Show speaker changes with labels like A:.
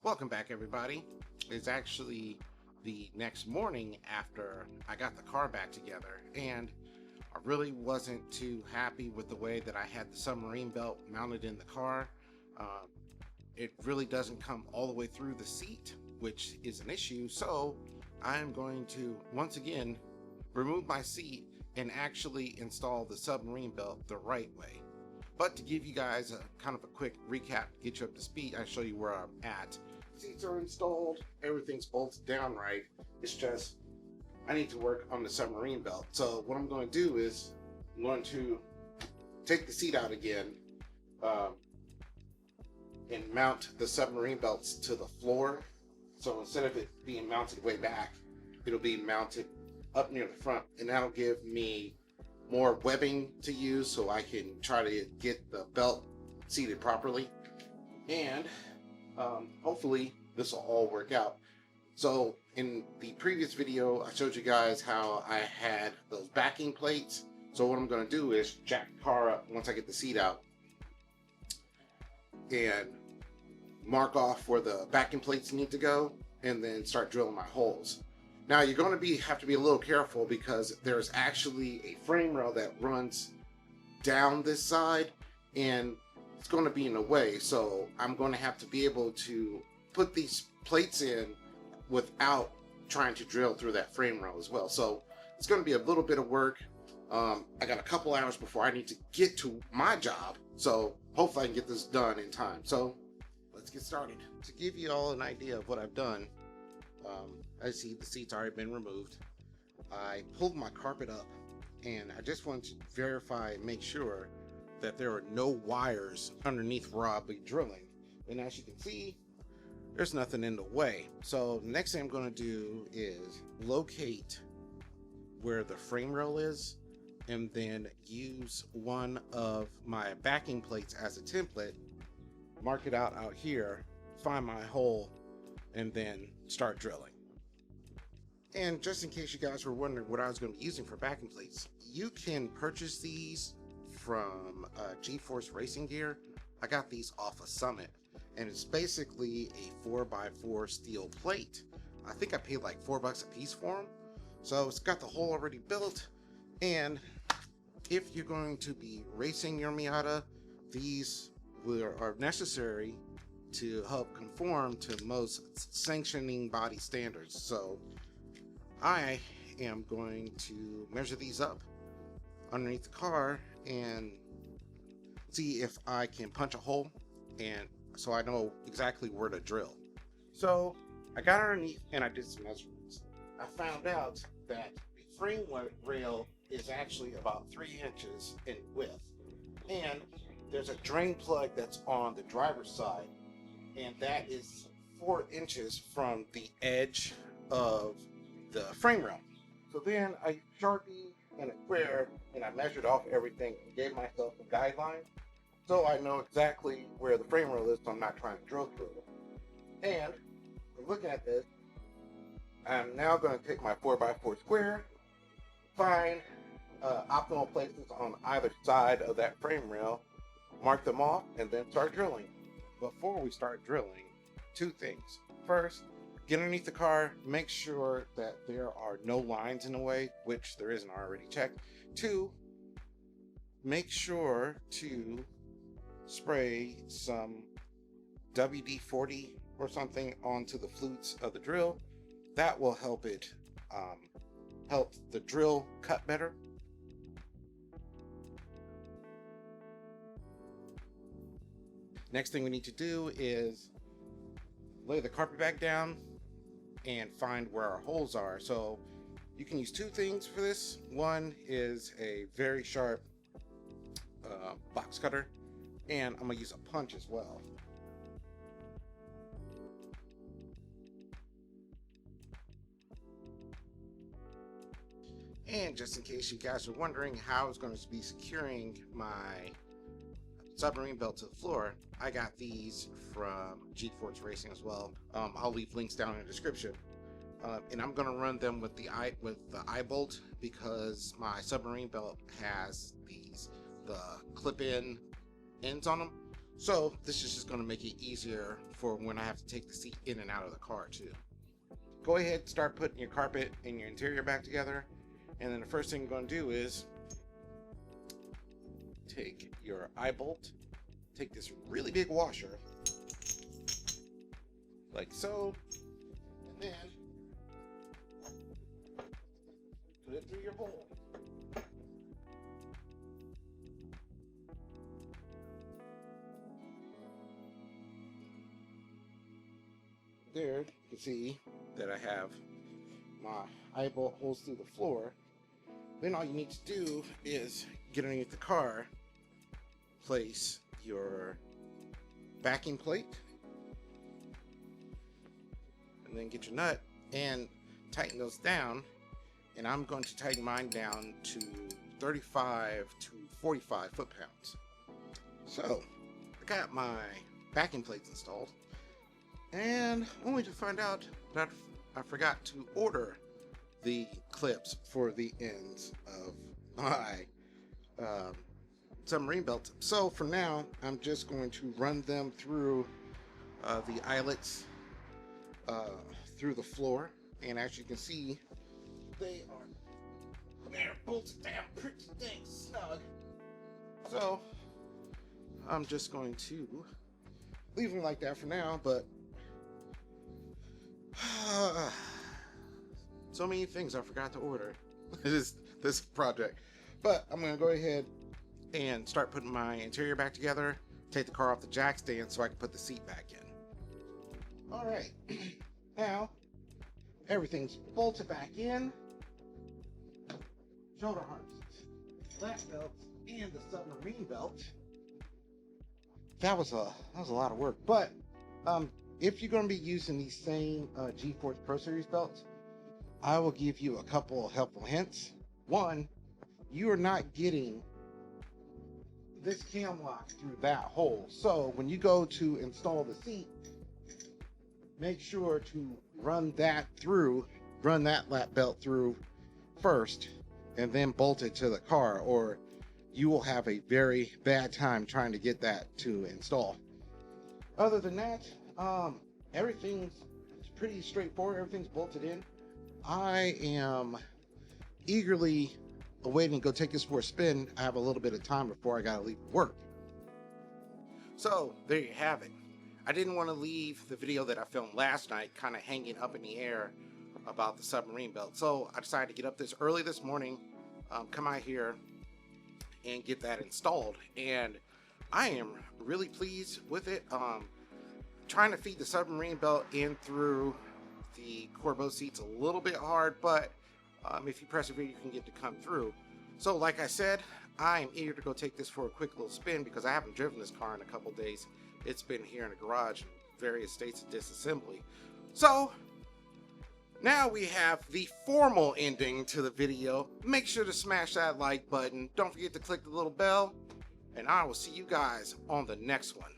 A: Welcome back, everybody. It's actually the next morning after I got the car back together, and I really wasn't too happy with the way that I had the submarine belt mounted in the car. Uh, it really doesn't come all the way through the seat, which is an issue. So I'm going to once again remove my seat and actually install the submarine belt the right way. But to give you guys a kind of a quick recap, get you up to speed, I show you where I'm at. Seats are installed, everything's bolted down right. It's just I need to work on the submarine belt. So what I'm going to do is I'm going to take the seat out again and mount the submarine belts to the floor. So instead of it being mounted way back, it'll be mounted up near the front, and that'll give me more webbing to use so I can try to get the belt seated properly. And hopefully this will all work out. So in the previous video, I showed you guys how I had those backing plates. So what I'm going to do is jack the car up once I get the seat out and mark off where the backing plates need to go, and then start drilling my holes. Now you're going to have to be a little careful because there's actually a frame rail that runs down this side, and it's going to be in the way. So I'm going to have to be able to put these plates in without trying to drill through that frame rail as well. So it's going to be a little bit of work. I got a couple hours before I need to get to my job, so hopefully I can get this done in time. So let's get started. To give you all an idea of what I've done, I see the seat's already been removed. I pulled my carpet up, and I just wanted to verify and make sure that there are no wires underneath where I'll be drilling. And as you can see, there's nothing in the way. So the next thing I'm going to do is locate where the frame rail is, and then use one of my backing plates as a template, mark it out here, find my hole, and then start drilling. And just in case you guys were wondering what I was going to be using for backing plates, you can purchase these from G-Force Racing Gear. I got these off of Summit, and it's basically a 4x4 steel plate. I think I paid like $4 a piece for them. So it's got the hole already built, and if you're going to be racing your Miata, these are necessary to help conform to most sanctioning body standards. So I am going to measure these up underneath the car and see if I can punch a hole, and so I know exactly where to drill. So I got underneath and I did some measurements. I found out that the frame rail is actually about 3 inches in width, and there's a drain plug that's on the driver's side, and that is 4 inches from the edge of the frame rail. So then I used Sharpie and a square, and I measured off everything and gave myself a guideline so I know exactly where the frame rail is, so I'm not trying to drill through it. And looking at this, I'm now going to take my 4x4 square, find optimal places on either side of that frame rail, mark them off, and then start drilling. Before we start drilling, two things. First, get underneath the car, make sure that there are no lines in the way, which there isn't already checked. Two, make sure to spray some WD-40 or something onto the flutes of the drill. That will help it help the drill cut better. Next thing we need to do is lay the carpet back down and find where our holes are. So you can use two things for this. One is a very sharp box cutter, and I'm gonna use a punch as well. And just in case you guys are wondering how I was going to be securing my submarine belt to the floor, I got these from G-Force Racing as well. I'll leave links down in the description. And I'm going to run them with the eye bolt because my submarine belt has the clip-in ends on them. So this is just going to make it easier for when I have to take the seat in and out of the car too. Go ahead, start putting your carpet and your interior back together. And then the first thing you're going to do is take your eye bolt, take this really big washer, like so, and then put it through your hole. There, you can see that I have my eye bolt holes through the floor. Then all you need to do is get underneath the car, place your backing plate, and then get your nut and tighten those down. And I'm going to tighten mine down to 35 to 45 foot-pounds. So I got my backing plates installed, and only to find out that I forgot to order the clips for the ends of my submarine belt. So for now, I'm just going to run them through the eyelets through the floor, and as you can see, they're bolted down pretty dang snug. So I'm just going to leave them like that for now, but so many things I forgot to order this project. But I'm going to go ahead and start putting my interior back together, take the car off the jack stand so I can put the seat back in. All right, now everything's bolted back in. Shoulder harnesses, lap belts, and the submarine belt. That was a lot of work, but if you're going to be using these same G-Force Pro Series belts, I will give you a couple of helpful hints. One, you are not getting this cam lock through that hole. So when you go to install the seat, make sure to run that lap belt through first, and then bolt it to the car, or you will have a very bad time trying to get that to install. Other than that, everything's pretty straightforward. Everything's bolted in. I am eagerly awaiting to go take this for a spin. I have a little bit of time before I gotta leave work. So there you have it. I didn't want to leave the video that I filmed last night kind of hanging up in the air about the submarine belt. So I decided to get up this early this morning, come out here and get that installed. And I am really pleased with it. Trying to feed the submarine belt in through the Corbeau seat's a little bit hard, but if you persevere, you can get to come through. So like I said, I am eager to go take this for a quick little spin because I haven't driven this car in a couple days. It's been here in the garage in various states of disassembly. So now we have the formal ending to the video. Make sure to smash that like button. Don't forget to click the little bell, and I will see you guys on the next one.